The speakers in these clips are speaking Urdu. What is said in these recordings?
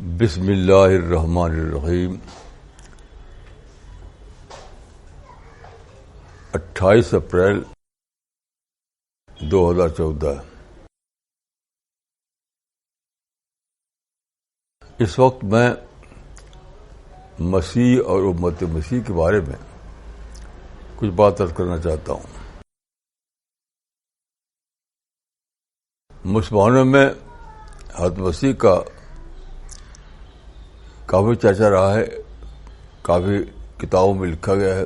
بسم اللہ الرحمن الرحیم 28 اپریل 2014۔ اس وقت میں مسیح اور امت مسیح کے بارے میں کچھ بات عرض کرنا چاہتا ہوں۔ مسلمانوں میں حضرت مسیح کا کافی چرچا رہا ہے، کافی کتابوں میں لکھا گیا ہے،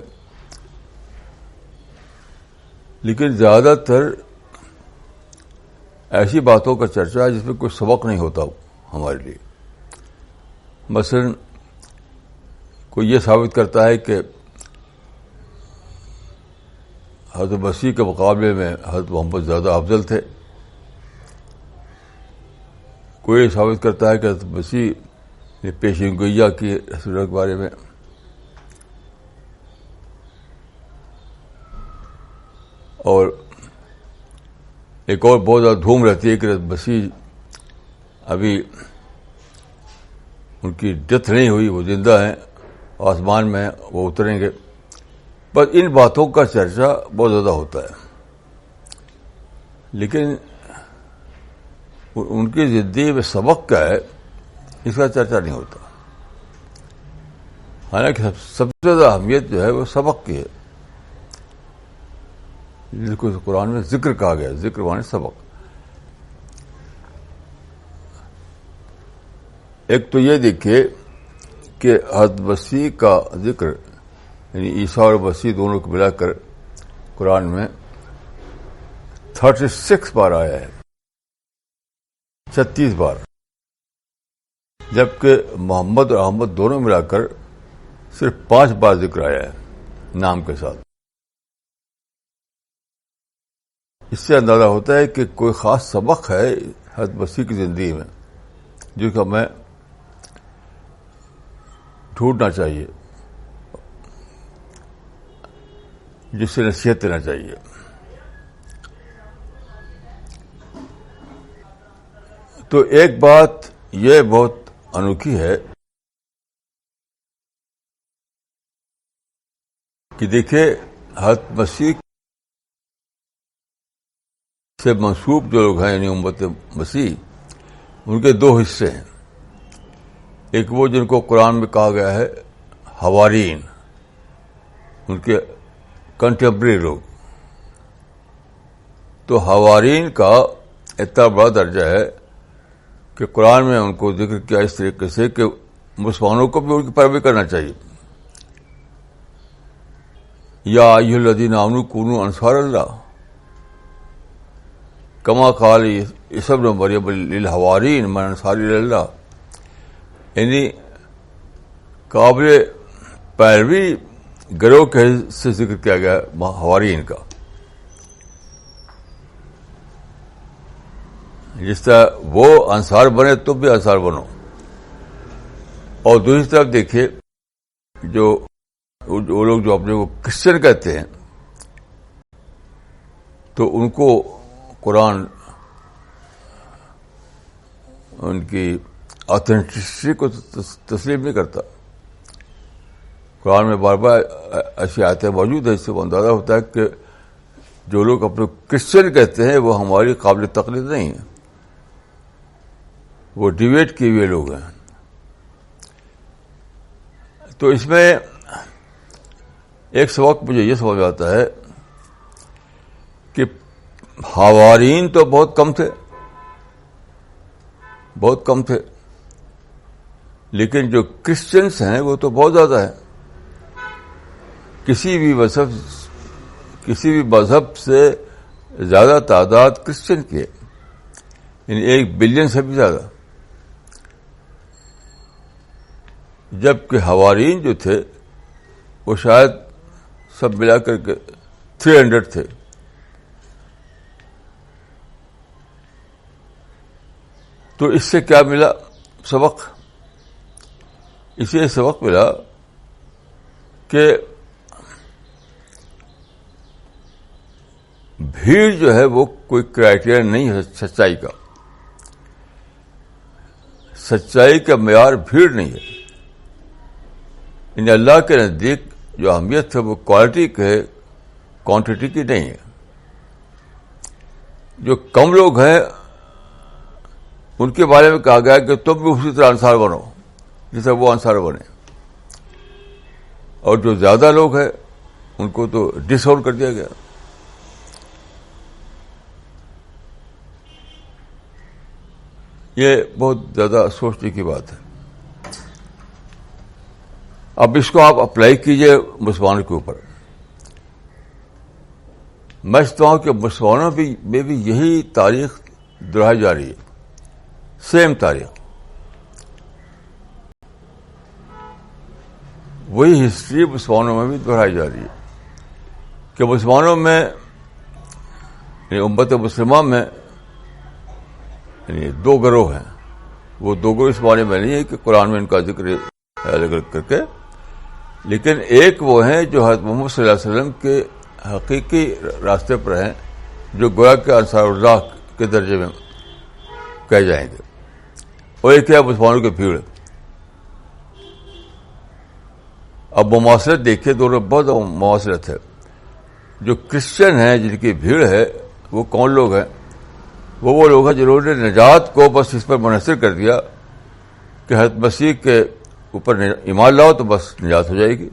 لیکن زیادہ تر ایسی باتوں کا چرچا ہے جس میں کوئی سبق نہیں ہوتا ہمارے لیے۔ مثلا کوئی یہ ثابت کرتا ہے کہ حضرت مسیح کے مقابلے میں حضرت محمد زیادہ افضل تھے، کوئی یہ ثابت کرتا ہے کہ حضرت مسیح نے پیشین گوئیاں کی رسول اللہ کے بارے میں، اور ایک اور بہت زیادہ دھوم رہتی ہے کہ حضرت مسیح ابھی ان کی ڈیتھ نہیں ہوئی، وہ زندہ ہیں، آسمان میں وہ اتریں گے۔ بس ان باتوں کا چرچا بہت زیادہ ہوتا ہے، لیکن ان کی زندگی میں سبق کیا ہے اس کا چرچا نہیں ہوتا۔ حالانکہ سب سے زیادہ اہمیت جو ہے وہ سبق کی ہے، جس کو قرآن میں ذکر کہا گیا، ذکر مانے سبق۔ ایک تو یہ دیکھیے کہ حضرت مسیح کا ذکر، یعنی عیسیٰ اور مسیح دونوں کو ملا کر قرآن میں 36 بار آیا ہے، 36 بار، جبکہ محمد اور احمد دونوں ملا کر صرف 5 بار ذکر آیا ہے نام کے ساتھ۔ اس سے اندازہ ہوتا ہے کہ کوئی خاص سبق ہے حضرت مسیح کی زندگی میں جس کو ہمیں ڈھونڈنا چاہیے، جس سے نصیحت دینا چاہیے۔ تو ایک بات یہ بہت انوکھی ہے کہ دیکھیں حضرت مسیح سے منسوب جو لوگ ہیں، یعنی امت مسیح، ان کے 2 حصے ہیں۔ ایک وہ جن کو قرآن میں کہا گیا ہے حوارین، ان کے کنٹمپریری لوگ۔ تو حوارین کا اتنا بڑا درجہ ہے کہ قرآن میں ان کو ذکر کیا اس طریقے سے کہ مسلمانوں کو بھی ان کی پیروی کرنا چاہیے۔ یا ایھا الذین آمنوا کونوا انصار اللہ کما قال عیسی ابن مریم للحوارین من انصاری الی اللہ، یعنی قابل پیروی گروہ کے سے ذکر کیا گیا حوارین کا۔ جس طرح وہ انصار بنے تم بھی انصار بنو۔ اور دوسری طرف دیکھیے وہ لوگ جو اپنے کو کرسچن کہتے ہیں، تو ان کو قرآن ان کی آتھینٹسٹی کو تسلیم نہیں کرتا۔ قرآن میں بار بار ایسی آیتیں موجود ہیں، اس سے وہ اندازہ ہوتا ہے کہ جو لوگ اپنے کرسچن کہتے ہیں وہ ہماری قابل تقلید نہیں ہیں، وہ ڈیویٹ کیے ہوئے لوگ ہیں۔ تو اس میں ایک سبق مجھے یہ سمجھ آتا ہے کہ حوارین تو بہت کم تھے، بہت کم تھے، لیکن جو کرسچنس ہیں وہ تو بہت زیادہ ہیں۔ کسی بھی مذہب سے زیادہ تعداد کرسچن کی ہے، یعنی 1 بلین سے بھی زیادہ، جبکہ حوارین جو تھے وہ شاید سب ملا کر کے 300 تھے۔ تو اس سے کیا ملا سبق؟ اسے سبق ملا کہ بھیڑ جو ہے وہ کوئی کرائٹیریا نہیں ہے سچائی کا۔ سچائی کا معیار بھیڑ نہیں ہے. ان اللہ کے نزدیک جو اہمیت ہے وہ کوالٹی کی ہے, کوانٹٹی کی نہیں ہے. جو کم لوگ ہیں ان کے بارے میں کہا گیا کہ تم بھی اسی طرح انصار بنو جیسے وہ انصار بنے, اور جو زیادہ لوگ ہیں ان کو تو ڈس آؤٹ کر دیا گیا. یہ بہت زیادہ سوچنے کی بات ہے. اب اس کو آپ اپلائی کیجئے مسلمانوں کے اوپر. میں سمجھتا ہوں کہ مسلمانوں میں بھی یہی تاریخ دہرائی جا رہی ہے, سیم تاریخ, وہی ہسٹری مسلمانوں میں بھی دہرائی جا رہی ہے کہ مسلمانوں میں یعنی امت مسلمہ میں یعنی دو گروہ ہیں. وہ دو گروہ اس معنی میں نہیں ہے کہ قرآن میں ان کا ذکر الگ الگ کر کے, لیکن ایک وہ ہیں جو حضرت محمد صلی اللہ علیہ وسلم کے حقیقی راستے پر ہیں, جو گویا کہ انصار اللہ کے درجے میں کہے جائیں گے, اور ایک ہے مسلمانوں کی بھیڑ. اب مماثلت دیکھیے, دونوں بہت مماثلت ہے. جو کرسچن ہیں جن کی بھیڑ ہے وہ کون لوگ ہیں؟ وہ لوگ ہیں جنہوں نے نجات کو بس اس پر منحصر کر دیا کہ حضرت مسیح کے اوپر ایمان لاؤ تو بس نجات ہو جائے گی.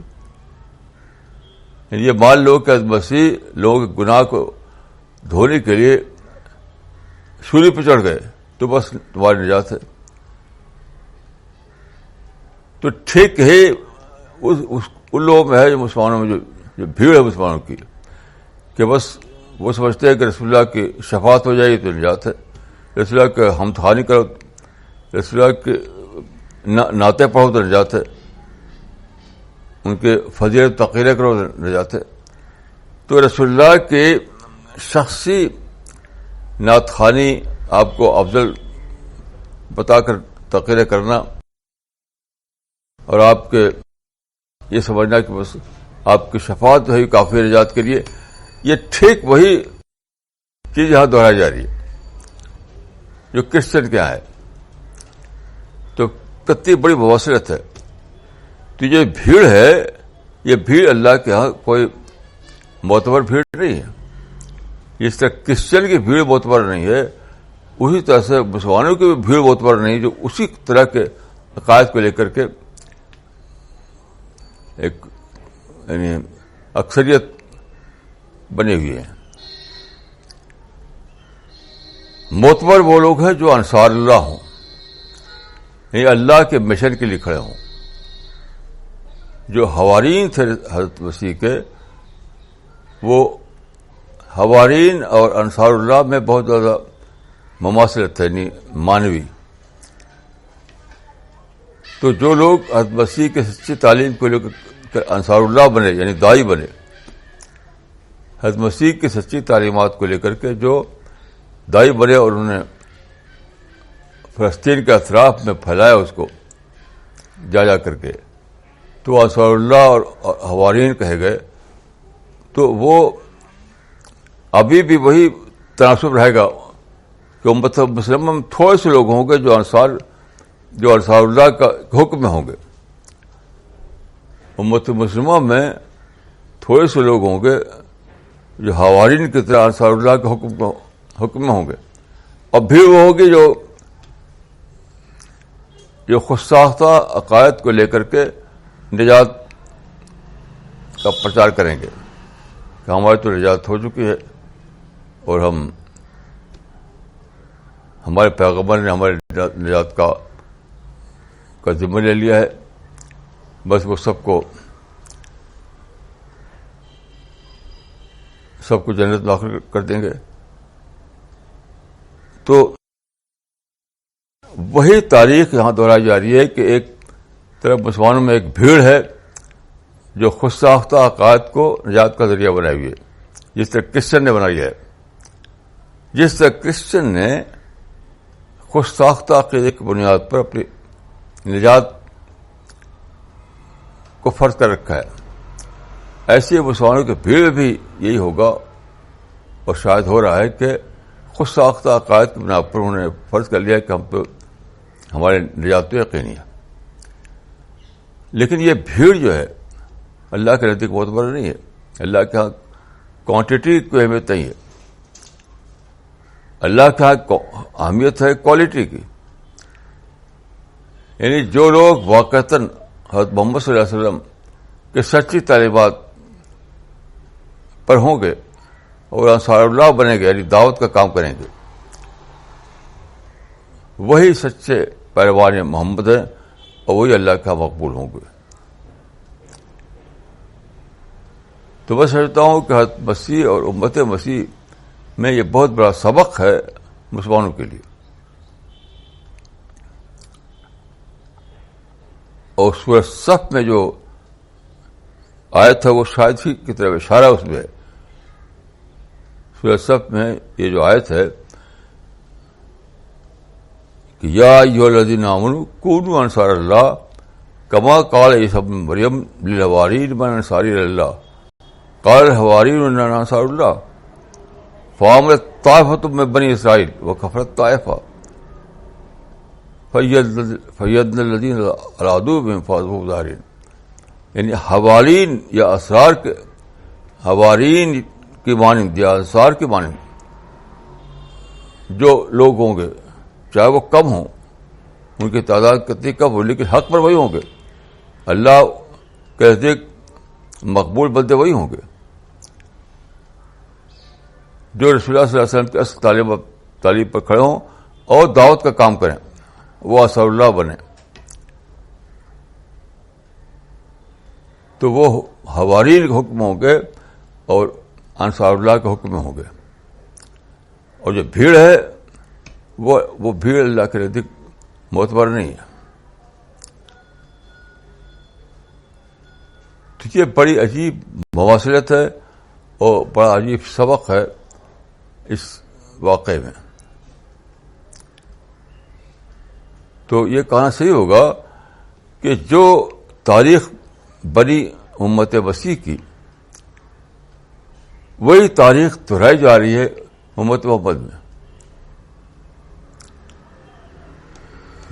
یہ مان لو کہ حضرت مسیح لوگوں کے گناہ کو دھونے کے لیے سولی پہ چڑھ گئے تو بس تمہاری نجات ہے. تو ٹھیک ہے ان لوگوں میں ہے جو مسلمانوں میں جو بھیڑ ہے مسلمانوں کی, کہ بس وہ سمجھتے ہیں کہ رسول اللہ کی شفاعت ہو جائے گی تو نجات ہے, رسول اللہ کے حمد خوانی کرو, رسول اللہ کے نعتیں پڑھو تو نجات ہے, ان کے فضیلت تقریر کرو تو نجات ہے. تو رسول اللہ کے شخصی نعت خوانی آپ کو افضل بتا کر تقریر کرنا اور آپ کے یہ سمجھنا کہ بس آپ کی شفاعت ہے کافی نجات کے لیے, یہ ٹھیک وہی چیز یہاں دہرائی جا رہی ہے جو کرسچن کے یہاں ہے. تو کتنی بڑی مواصلت ہے. تو یہ بھیڑ ہے, یہ بھیڑ اللہ کے ہاں کوئی معتبر بھیڑ نہیں ہے. جس طرح کرسچن کی بھیڑ معتبر نہیں ہے, اسی طرح سے مسلمانوں کی بھی بھیڑ معتبر نہیں, جو اسی طرح کے عقائد کو لے کر کے ایک یعنی اکثریت بنے ہوئے ہیں. معتبر وہ لوگ ہیں جو انصار اللہ ہوں, یعنی اللہ کے مشن کے لیے کھڑے ہوں. جو حوارین تھے حضرت مسیح کے, وہ حوارین اور انصار اللہ میں بہت زیادہ مماثلت ہے, یعنی مانوی. تو جو لوگ حضرت مسیح کے سچی تعلیم کو لے کر انصار اللہ بنے یعنی داعی بنے, حضرت مسیح کی سچی تعلیمات کو لے کر کے جو داعی بنے اور انہوں نے فلسطین کے اطراف میں پھیلایا اس کو جا کر کے, تو انصار اللہ اور حوارین کہے گئے. تو وہ ابھی بھی وہی تناسب رہے گا کہ امت مسلمہ میں تھوڑے سے لوگ ہوں گے جو انصار اللہ کا حکم میں ہوں گے. امت مسلمہ میں تھوڑے سے لوگ ہوں گے جو حوارین کی طرح انصار اللہ کے حکم میں ہوں گے, اور بھیڑ وہ ہوگی جو خود ساختہ عقائد کو لے کر کے نجات کا پرچار کریں گے کہ ہماری تو نجات ہو چکی ہے اور ہمارے پیغمبر نے ہمارے نجات کا ذمہ لے لیا ہے, بس وہ سب کو جنت داخل کر دیں گے. تو وہی تاریخ یہاں دہرائی جا رہی ہے کہ ایک طرف مسلمانوں میں ایک بھیڑ ہے جو خود ساختہ عقائد کو نجات کا ذریعہ بنائی ہوئی ہے, جس طرح کرسچن نے بنائی ہے. جس طرح کرسچن نے خود ساختہ عقیدے کی بنیاد پر اپنی نجات کو فرض کر رکھا ہے, ایسے مسلمانوں کی بھیڑ بھی یہی ہوگا, اور شاید ہو رہا ہے کہ خود ساختہ عقائد کی بنا پر انہوں نے فرض کر لیا کہ ہم پہ ہمارے نجات تو یقینی ہے. لیکن یہ بھیڑ جو ہے اللہ کے نزدیک بہت بڑا نہیں ہے. اللہ کے ہاں کوانٹٹی کی اہمیت نہیں ہے. اللہ کے ہاں اہمیت ہے کوالٹی کی. یعنی جو لوگ واقعتاً حضرت محمد صلی اللہ علیہ وسلم کے سچی تعلیمات پر ہوں گے اور انصار اللہ بنیں گے, یعنی دعوت کا کام کریں گے, وہی سچے پیروان محمد ہیں اور وہی اللہ کا مقبول ہوں گے. تو میں سمجھتا ہوں کہ حضرت مسیح اور امت مسیح میں یہ بہت بڑا سبق ہے مسلمانوں کے لیے. اور سورہ صف میں جو آیت ہے وہ شاید ہی کی طرف اشارہ اس میں ہے. سورہ صف میں یہ جو آیت ہے کہ یا ایھا الذین آمنوا کونوا انصار اللہ کما قال عیسی ابن مریم للحواریین من انصاری الی اللہ قال الحواریون اننا انصار اللہ فآمنت طائفۃ من بنی اسرائیل وکفرت طائفہ فیدنا الذین ارادوا بهم فاصبحوا ظاہرین. یعنی حوارین یا اسرار کے حوارین کی مانند یا انصار کی مانند جو لوگ ہوں گے, چاہے وہ کم ہوں, ان کی تعداد کتنی کم ہو, لیکن حق پر وہی ہوں گے. اللہ کے نزدیک مقبول بندے وہی ہوں گے جو رسول اللہ صلی اللہ علیہ وسلم کے اصل تعلیم پر کھڑے ہوں اور دعوت کا کام کریں, وہ انصار اللہ بنے. تو وہ حوارین کے حکم ہوں گے اور انصار اللہ کے حکم میں ہوں گے. اور جو بھیڑ ہے وہ بھیڑ اللہ کے نزدیک معتبر نہیں ہے. تو یہ بڑی عجیب مواصلت ہے اور بڑا عجیب سبق ہے اس واقعے میں. تو یہ کہنا صحیح ہوگا کہ جو تاریخ بنی امت مسیح کی وہی تاریخ دہرائی جا رہی ہے امت محمد میں.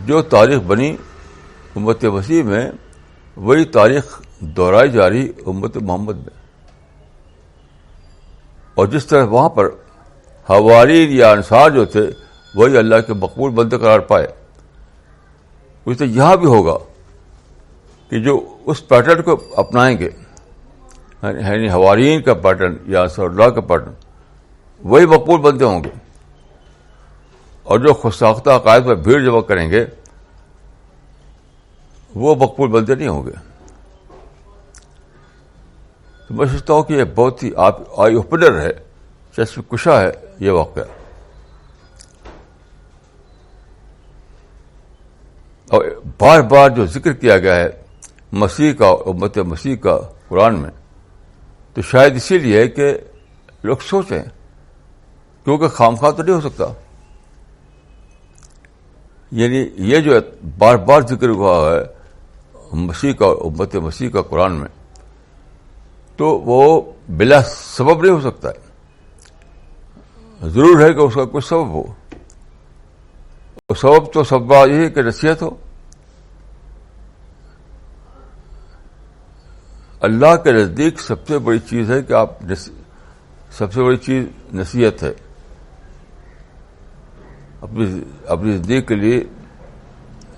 جو تاریخ بنی امت مسیح میں وہی تاریخ دہرائی جا رہی امت محمد میں. اور جس طرح وہاں پر حوارین یا انصار جو تھے وہی اللہ کے مقبول بندے قرار پائے, اس طرح یہاں بھی ہوگا کہ جو اس پیٹرن کو اپنائیں گے, یعنی حوارین کا پیٹرن یا انصار اللہ کا پیٹرن, وہی مقبول بندے ہوں گے. اور جو خود ساختہ عقائد پر بھیڑ جمع کریں گے وہ مقبول بندے نہیں ہوں گے. تو میں سمجھتا ہوں کہ یہ بہت ہی آئی اوپنر ہے, چشم کشا ہے یہ واقعہ. اور بار بار جو ذکر کیا گیا ہے مسیح کا, امت مسیح کا قرآن میں, تو شاید اسی لیے کہ لوگ سوچیں, کیونکہ خامخواہ تو نہیں ہو سکتا. یعنی یہ جو بار بار ذکر ہوا ہے مسیح کا, امت مسیح کا قرآن میں, تو وہ بلا سبب نہیں ہو سکتا ہے. ضرور ہے کہ اس کا کوئی سبب ہو. سبب تو سب بات یہ ہے کہ نصیحت ہو. اللہ کے نزدیک سب سے بڑی چیز ہے کہ سب سے بڑی چیز نصیحت ہے. اپنی زندگی کے لیے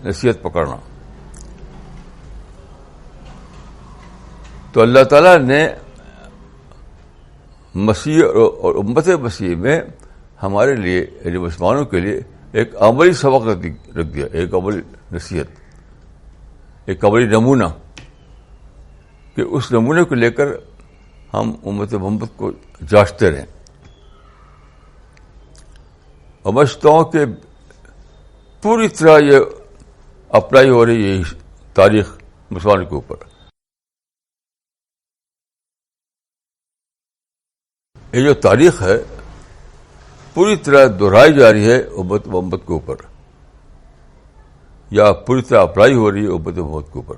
نصیحت پکڑنا. تو اللہ تعالیٰ نے مسیح اور امت مسیح میں ہمارے لیے, یعنی مسلمانوں کے لیے ایک عملی سبق رکھ دیا, ایک عملی نصیحت, ایک عملی نمونہ, کہ اس نمونے کو لے کر ہم امت محمد کو جانچتے رہیں. اور میں سمجھتا ہوں کہ پوری طرح یہ اپلائی ہو رہی ہے تاریخ مسلمانوں کے اوپر. یہ جو تاریخ ہے پوری طرح دہرائی جا رہی ہے امت محمد کے اوپر, یا پوری طرح اپلائی ہو رہی ہے امت محمد کے اوپر.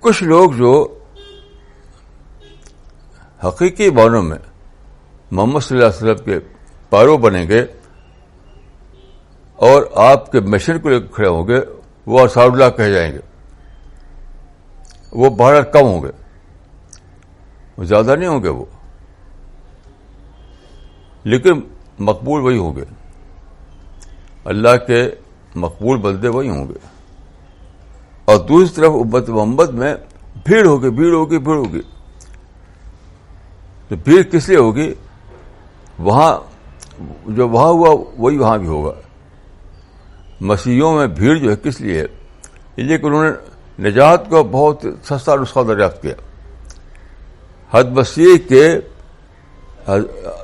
کچھ لوگ جو حقیقی معنوں میں محمد صلی اللہ علیہ وسلم کے پیرو بنیں گے اور آپ کے مشن کو لے کے کھڑے ہوں گے وہ انصار اللہ کہے جائیں گے. وہ بہت کم ہوں گے, وہ زیادہ نہیں ہوں گے وہ, لیکن مقبول وہی ہوں گے. اللہ کے مقبول بندے وہی ہوں گے. اور دوسری طرف امت محمد میں بھیڑ ہوگی, بھیڑ ہوگی, بھیڑ ہوگی. تو بھیڑ کس لیے ہوگی؟ وہاں جو وہاں ہوا وہی وہاں بھی ہوگا. مسیحیوں میں بھیڑ جو ہے کس لیے ہے؟ اس لیے کہ انہوں نے نجات کو بہت سستا نسخہ دریافت کیا. حضرت مسیح کے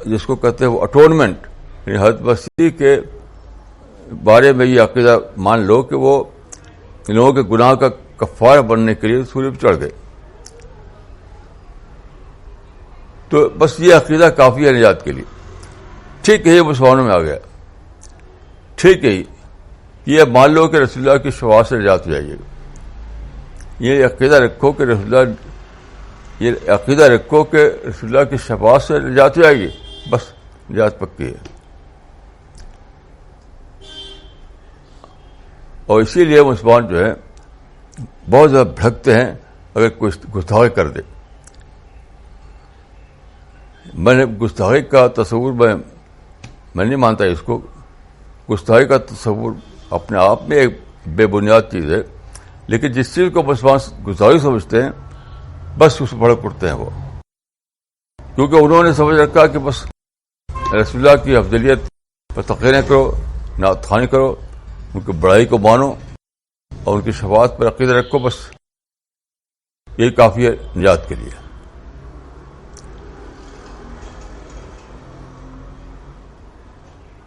جس کو کہتے ہیں وہ اٹونمنٹ, یعنی حضرت مسیح کے بارے میں یہ عقیدہ مان لو کہ وہ ان لوگوں کے گناہ کا کفارہ بننے کے لیے صلیب پہ چڑھ گئے. تو بس یہ عقیدہ کافی ہے نجات کے لیے. ٹھیک ہے, یہ مسلمانوں میں آ گیا. ٹھیک ہے, یہ مان لو کہ رسول اللہ کی شفاعت سے نجات ہو جائے گی. یہ عقیدہ رکھو کہ رسول اللہ کی شفاعت سے نجات ہو جائے گی, بس نجات پکی ہے. اور اسی لیے مسلمان جو ہے بہت زیادہ بھڑکتے ہیں اگر کوئی گستاخی کر دے. میں نے گستاخی کا تصور میں نہیں مانتا اس کو. گستاخی کا تصور اپنے آپ میں ایک بے بنیاد چیز ہے, لیکن جس چیز کو مسلمان گستاخی سمجھتے ہیں بس اس بھڑک اٹھتے ہیں وہ, کیونکہ انہوں نے سمجھ رکھا کہ بس رسول اللہ کی افضلیت پر تقریریں کرو, نعت خوانی کرو, ان کی بڑائی کو مانو اور ان کی شفاعت پر عقیدہ رکھو, بس یہی کافی ہے نجات کے لیے.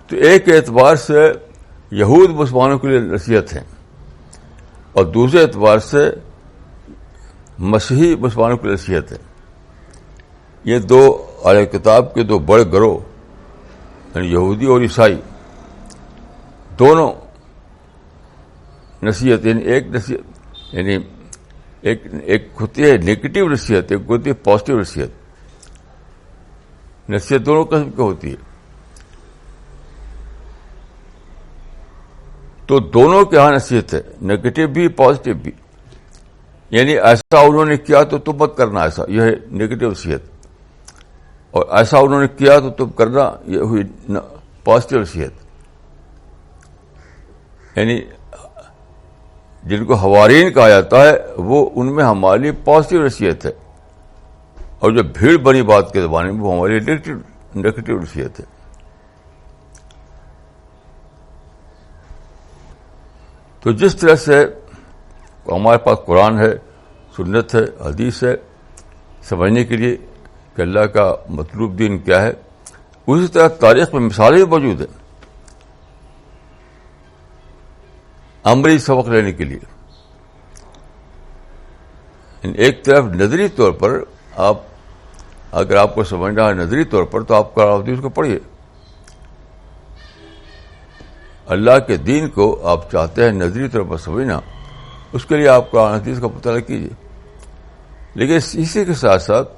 تو ایک اعتبار سے یہود مسلمانوں کے لیے نصیحت ہے, اور دوسرے اعتبار سے مسیحی مسلمانوں کی نصیحت ہے. یہ دو اہل کتاب کے دو بڑے گروہ, یعنی یہودی اور عیسائی, دونوں نصیحت, یعنی ایک نصیحت, یعنی ایک ہوتی ہے نیگیٹو نصیحت, ایک ہوتی ہے پازیٹو نصیحت. نصیحت دونوں قسم کی ہوتی ہے. تو دونوں کے یہاں نصیحت ہے, نیگیٹو بھی پازیٹو بھی. یعنی ایسا انہوں نے کیا تو تم مت کرنا, ایسا, یہ ہے نیگیٹو نصیحت. اور ایسا انہوں نے کیا تو تم کرنا, یہ ہوئی پازیٹو نصیحت. یعنی جن کو حوارین کہا جاتا ہے وہ ان میں ہماری پازیٹو نصیحت ہے, اور جو بھیڑ بنی بات کے زمانے میں وہ ہماری نیگیٹو نصیحت ہے. تو جس طرح سے ہمارے پاس قرآن ہے, سنت ہے, حدیث ہے سمجھنے کے لیے کہ اللہ کا مطلوب دین کیا ہے, اسی طرح تاریخ میں مثالیں بھی موجود ہیں عملی سبق لینے کے لیے. ایک طرف نظری طور پر آپ اگر آپ کو سمجھنا ہے نظری طور پر تو آپ قرآن حدیث کو پڑھیے. اللہ کے دین کو آپ چاہتے ہیں نظری طور پر سمجھنا, اس کے لیے آپ قرآن حدیث کا مطالعہ کیجیے. لیکن اسی کے ساتھ ساتھ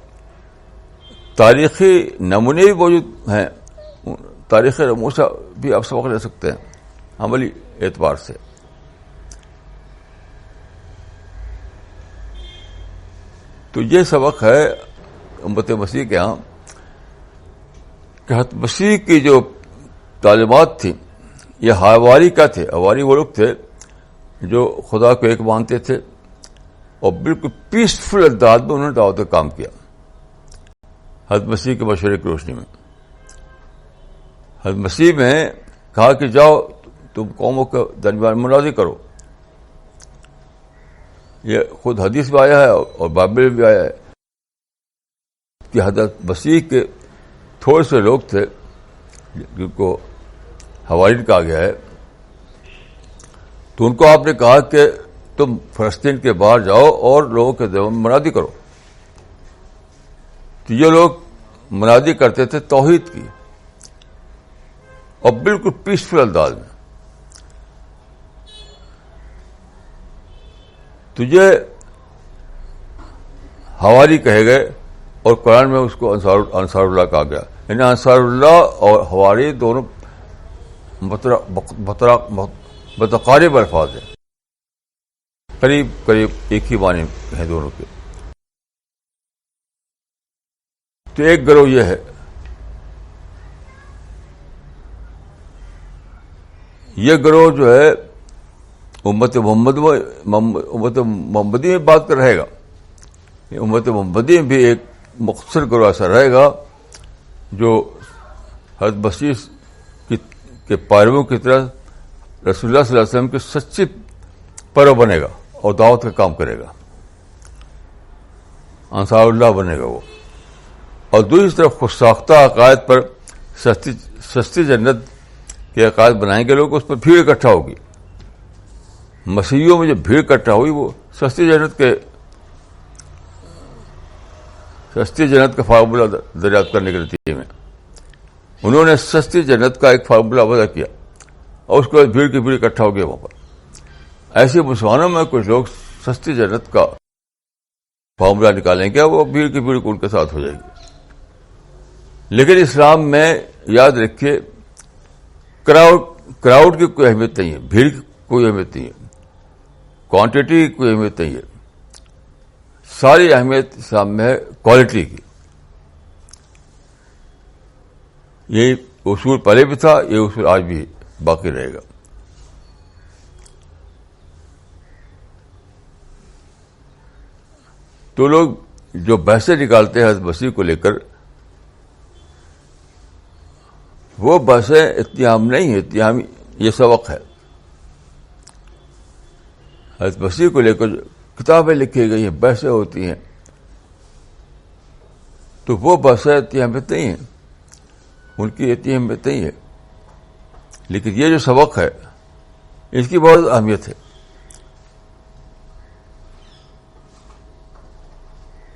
تاریخی نمونے بھی موجود ہیں, تاریخی نمونے سے بھی آپ سبق لے سکتے ہیں عملی اعتبار سے. تو یہ سبق ہے امت مسیح کے ہاں کہ حضرت مسیح کی جو تعلیمات تھیں یہ حواری کا تھے. حواری وہ لوگ تھے جو خدا کو ایک مانتے تھے اور بالکل پیسفل انداز میں انہوں نے دعوت کا کام کیا حضرت مسیح کے مشورے کی روشنی میں. حضرت مسیح میں کہا کہ جاؤ تم قوموں کے درمیان مناظر کرو. یہ خود حدیث میں آیا ہے اور بائبل میں بھی آیا ہے کہ حضرت مسیح کے تھوڑے سے لوگ تھے جن کو حوارین کہا گیا ہے, تو ان کو آپ نے کہا کہ تم فلسطین کے باہر جاؤ اور لوگوں کے درمیان منادی کرو. تو یہ لوگ منادی کرتے تھے توحید کی اور بالکل پیسفل انداز میں. تو یہ حواری کہے گئے اور قرآن میں اس کو انصار اللہ کہا گیا. یعنی انصار اللہ اور حواری دونوں متقارب الفاظ ہیں، قریب قریب ایک ہی معنی ہیں دونوں کے. تو ایک گروہ یہ ہے. یہ گروہ جو ہے امت محمدی میں بات کر رہے گا. امت محمدی میں بھی ایک مختصر گروہ ایسا رہے گا جو حضرت مسیح کے پیرووں کی طرح رسول اللہ صلی اللہ علیہ وسلم کے سچے پیرو بنے گا اور دعوت کا کام کرے گا، انصار اللہ بنے گا وہ. اور دوسری طرف خود ساختہ عقائد پر سستی جنت کے عقائد بنائیں گے لوگ، اس پر بھیڑ اکٹھا ہوگی. مسیحیوں میں جو بھیڑ اکٹھا ہوئی وہ سستی جنت کا فارمولہ دریافت کرنے کے نتیجے میں انہوں نے سستی جنت کا ایک فارمولہ وضع کیا اور اس کے بعد بھیڑ کی بھیڑ اکٹھا ہو گیا وہاں پر. ایسے مسلمانوں میں کچھ لوگ سستی جنت کا فارمولہ نکالیں گے، وہ بھیڑ کی بھیڑ ان کے ساتھ ہو جائے گی. لیکن اسلام میں یاد رکھیے کراؤڈ کی کوئی اہمیت نہیں ہے، بھیڑ کی کوئی اہمیت نہیں ہے، کوانٹٹی کی کوئی اہمیت نہیں ہے. ساری اہمیت اسلام میں ہے کوالٹی کی. یہی اصول پہلے بھی تھا، یہ اصول آج بھی باقی رہے گا. تو لوگ جو بحثیں نکالتے ہیں حضرت مسیح کو لے کر، وہ بحثیں اتنی عام نہیں ہیں، اتنی عام یہ سبق ہے. حضرت مسیح کو لے کر جو کتابیں لکھی گئی ہیں، بحثیں ہوتی ہیں، تو وہ بحثیں اتنی اہمیت نہیں ہیں، ان کی اتنی اہمیت نہیں ہے. لیکن یہ جو سبق ہے اس کی بہت اہمیت ہے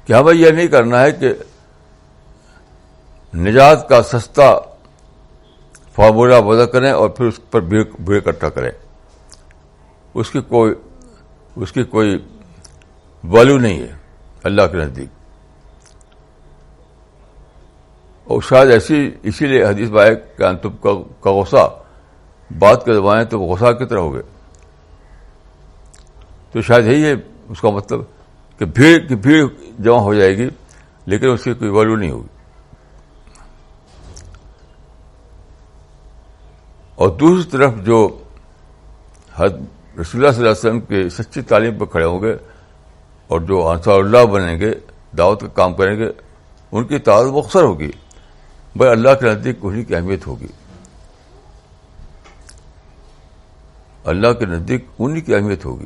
کہ ہمیں یہ نہیں کرنا ہے کہ نجات کا سستا فارمولہ وضع کریں اور پھر اس پر بھیڑ اکٹھا کریں. اس کی کوئی ویلیو نہیں ہے اللہ کے نزدیک. اور شاید اسی لیے حدیث میں آئے کہ انتم کا غصہ بات کے دبائیں تو وہ غصہ کی طرح ہو گئے. تو شاید یہی ہے اس کا مطلب کہ بھیڑ کی بھیڑ جمع ہو جائے گی لیکن اس کی کوئی ویلیو نہیں ہوگی. اور دوسری طرف جو حضرت رسول اللہ صلی اللہ علیہ وسلم کی سچی تعلیم پر کھڑے ہوں گے اور جو انصار اللہ بنیں گے، دعوت کا کام کریں گے، ان کی تعداد مختصر ہوگی، بھائی اللہ کے نزدیک انہیں کی اہمیت ہوگی. اللہ کے نزدیک انہیں کی اہمیت ہوگی.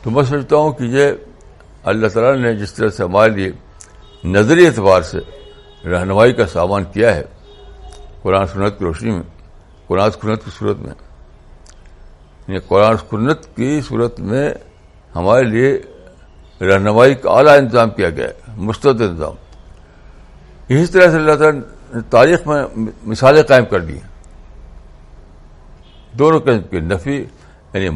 تو میں سمجھتا ہوں کہ یہ اللہ تعالیٰ نے جس طرح سے ہمارے لیے نظری اعتبار سے رہنمائی کا سامان کیا ہے قرآن سنت کی روشنی میں، قرآن سنت کی صورت میں، یعنی قرآن سنت کی صورت میں ہمارے لیے رہنمائی کا اعلیٰ انتظام کیا گیا ہے، مستعد انتظام. اسی طرح سے اللہ تعالیٰ نے تاریخ میں مثالیں قائم کر دی ہیں دونوں قسم کی، نفی یعنی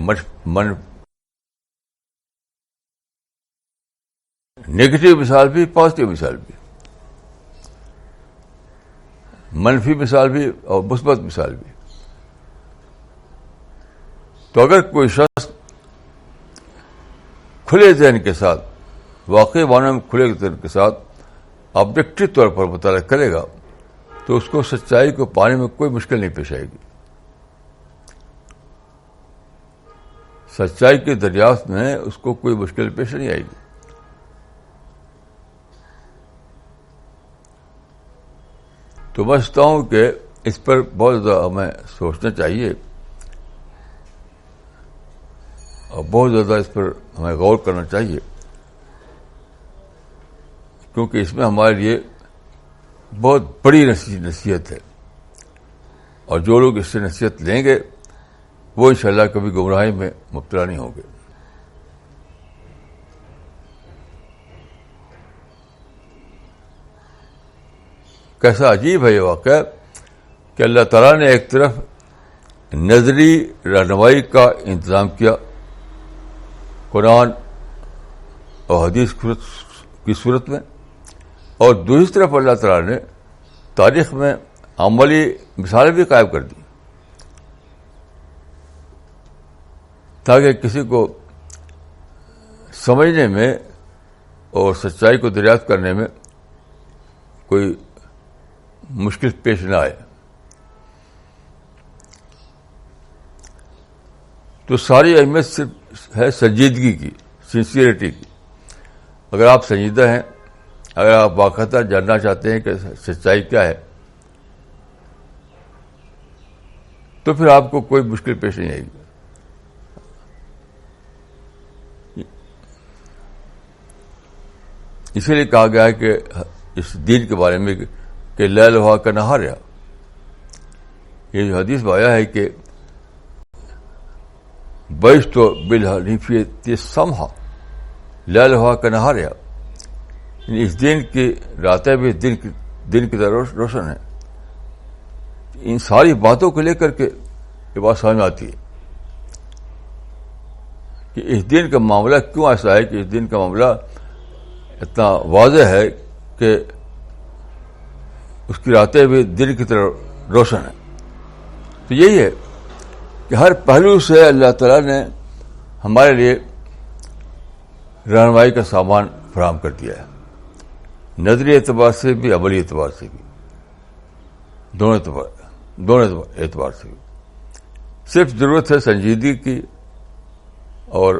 نیگیٹو مثال بھی، پازیٹو مثال بھی، منفی مثال بھی اور مثبت مثال بھی. تو اگر کوئی شخص کھلے ذہن کے ساتھ، واقعی معنی میں کھلے ذہن کے ساتھ آبجیکٹو طور پر مطالعہ کرے گا تو اس کو سچائی کو پانے میں کوئی مشکل نہیں پیش آئے گی. سچائی کی دریافت میں اس کو کوئی مشکل پیش نہیں آئے گی. تو میں سمجھتا ہوں کہ اس پر بہت زیادہ ہمیں سوچنا چاہیے اور بہت زیادہ اس پر ہمیں غور کرنا چاہیے، کیونکہ اس میں ہمارے لیے بہت بڑی نصیحت ہے. اور جو لوگ اس سے نصیحت لیں گے وہ انشاءاللہ کبھی گمراہی میں مبتلا نہیں ہوں گے. کیسا عجیب ہے یہ واقعہ کہ اللہ تعالیٰ نے ایک طرف نظری رہنمائی کا انتظام کیا قرآن اور حدیث کی صورت میں، اور دوسری طرف اللہ تعالیٰ نے تاریخ میں عملی مثالیں بھی قائم کر دی تاکہ کسی کو سمجھنے میں اور سچائی کو دریافت کرنے میں کوئی مشکل پیش نہ آئے. تو ساری اہمیت صرف ہے سنجیدگی کی, سنسیئرٹی کی. اگر آپ سنجیدہ ہیں, اگر آپ باقاعدہ جاننا چاہتے ہیں کہ سچائی کیا ہے, تو پھر آپ کو کوئی مشکل پیش نہیں آئے گی. اسی لیے کہا گیا ہے کہ اس دین کے بارے میں کہ لیل ہوا کا نہار ہے. یہ جو حدیث میں آیا ہے کہ بیش تو بالحنیفیت سمحا لیل ہوا کا نہار ہے, اس دین کی راتیں بھی دن کی طرح روشن ہے. ان ساری باتوں کو لے کر کے یہ بات سمجھ میں آتی ہے کہ اس دن کا معاملہ کیوں ایسا ہے کہ اس دن کا معاملہ اتنا واضح ہے کہ اس کی راتیں بھی دن کی طرح روشن ہیں. تو یہی ہے کہ ہر پہلو سے اللہ تعالیٰ نے ہمارے لیے رہنمائی کا سامان فراہم کر دیا ہے, نظری اعتبار سے بھی, عملی اعتبار سے بھی, دونوں اعتبار سے بھی. صرف ضرورت ہے سنجیدگی کی اور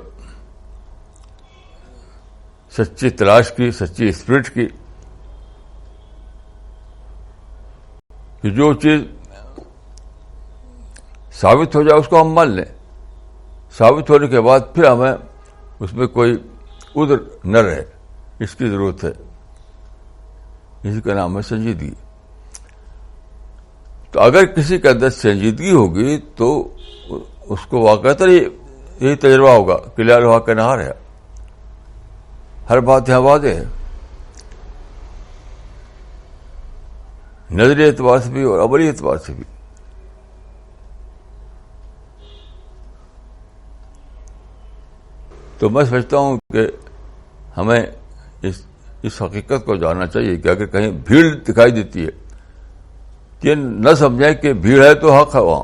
سچی تلاش کی, سچی اسپرٹ کی, کہ جو چیز ثابت ہو جائے اس کو ہم مان لیں. ثابت ہونے کے بعد پھر ہمیں اس میں کوئی عذر نہ رہے, اس کی ضرورت ہے. اسی کا نام ہے سنجیدگی. تو اگر کسی کے اندر سنجیدگی ہوگی تو اس کو واقعات یہی تجربہ ہوگا کہ لیل ہوا کا نہار ہے. ہر بات یہاں واضح ہے, نظری اعتبار سے بھی اور عملی اعتبار سے بھی. تو میں سمجھتا ہوں کہ ہمیں اس حقیقت کو جاننا چاہیے کہ اگر کہیں بھیڑ دکھائی دیتی ہے کہ نہ سمجھیں کہ بھیڑ ہے تو حق ہے. وہاں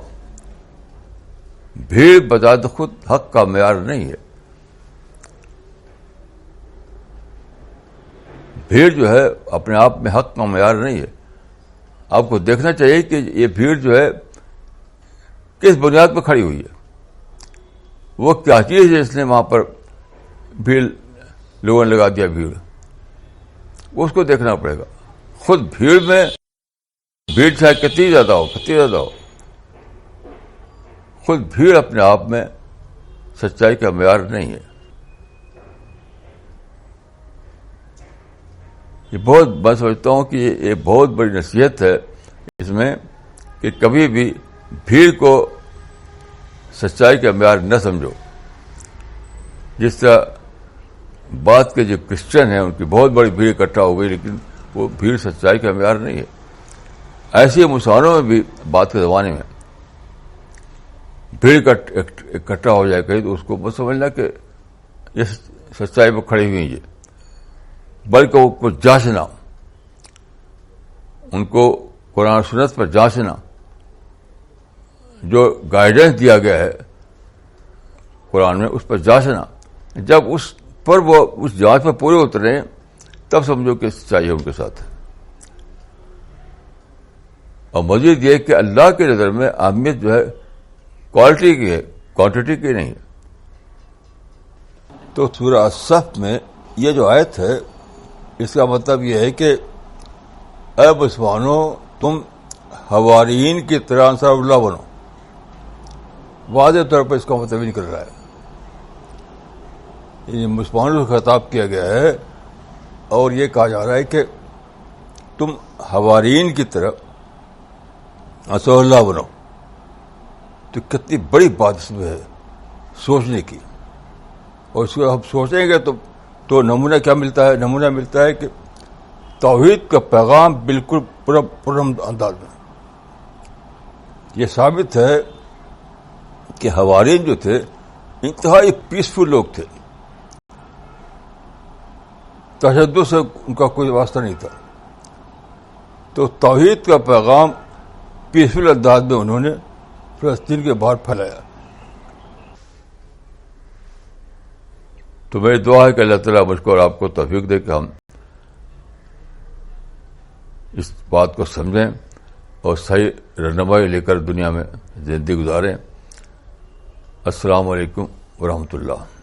بھیڑ بذات خود حق کا معیار نہیں ہے. بھیڑ جو ہے اپنے آپ میں حق کا معیار نہیں ہے. آپ کو دیکھنا چاہیے کہ یہ بھیڑ جو ہے کس بنیاد پر کھڑی ہوئی ہے, وہ کیا چیز ہے اس نے وہاں پر بھیڑ لوگوں نے لگا دیا بھیڑ, اس کو دیکھنا پڑے گا. خود بھیڑ میں بھیڑ چاہے کتنی زیادہ ہو, خود بھیڑ اپنے آپ میں سچائی کا معیار نہیں ہے. یہ بہت میں سمجھتا ہوں کہ یہ بہت بڑی نصیحت ہے اس میں کہ کبھی بھی بھیڑ کو سچائی کا معیار نہ سمجھو. جس طرح بات کے جو کرسچن ہیں ان کی بہت بڑی بھیڑ اکٹھا ہو گئی, لیکن وہ بھیڑ سچائی کا معیار نہیں ہے. ایسے مسلمانوں میں بھی بات کے زمانے میں بھیڑ اکٹھا ہو جائے کہیں تو اس کو بس سمجھنا کہ یہ سچائی پر کھڑی ہوئی ہے, بلکہ وہ کو جانچنا, ان کو قرآن سنت پر جانچنا, جو گائیڈنس دیا گیا ہے قرآن میں اس پر جانچنا. جب اس پر وہ اس جانچ پر پورے اترے تب سمجھو کہ سچائی ان کے ساتھ ہے. اور مزید یہ کہ اللہ کی نظر میں اہمیت جو ہے کوالٹی کی ہے, کوانٹٹی کی نہیں ہے. تو سورہ الصف میں یہ جو آیت ہے اس کا مطلب یہ ہے کہ اے مسلمانوں تم حواریین کی طرح انصار اللہ بنو. واضح طور پر اس کا مطلب نہیں کر رہا ہے, یہ مسلمانوں سے خطاب کیا گیا ہے اور یہ کہا جا رہا ہے کہ تم حواریین کی طرح انصار اللہ بنو. تو کتنی بڑی بات اس میں ہے سوچنے کی. اور اس کو ہم سوچیں گے تو نمونہ کیا ملتا ہے؟ نمونہ ملتا ہے کہ توحید کا پیغام بالکل پرم انداز میں. یہ ثابت ہے کہ حوارین جو تھے انتہائی پیسفل لوگ تھے, تشدد سے ان کا کوئی واسطہ نہیں تھا. تو توحید کا پیغام پیسفل انداز میں انہوں نے فلسطین کے باہر پھیلایا. تو میری دعا ہے کہ اللہ تعالیٰ مجھ کو اور آپ کو توفیق دے کہ ہم اس بات کو سمجھیں اور صحیح رہنمائی لے کر دنیا میں زندگی گزاریں. السلام علیکم ورحمۃ اللہ.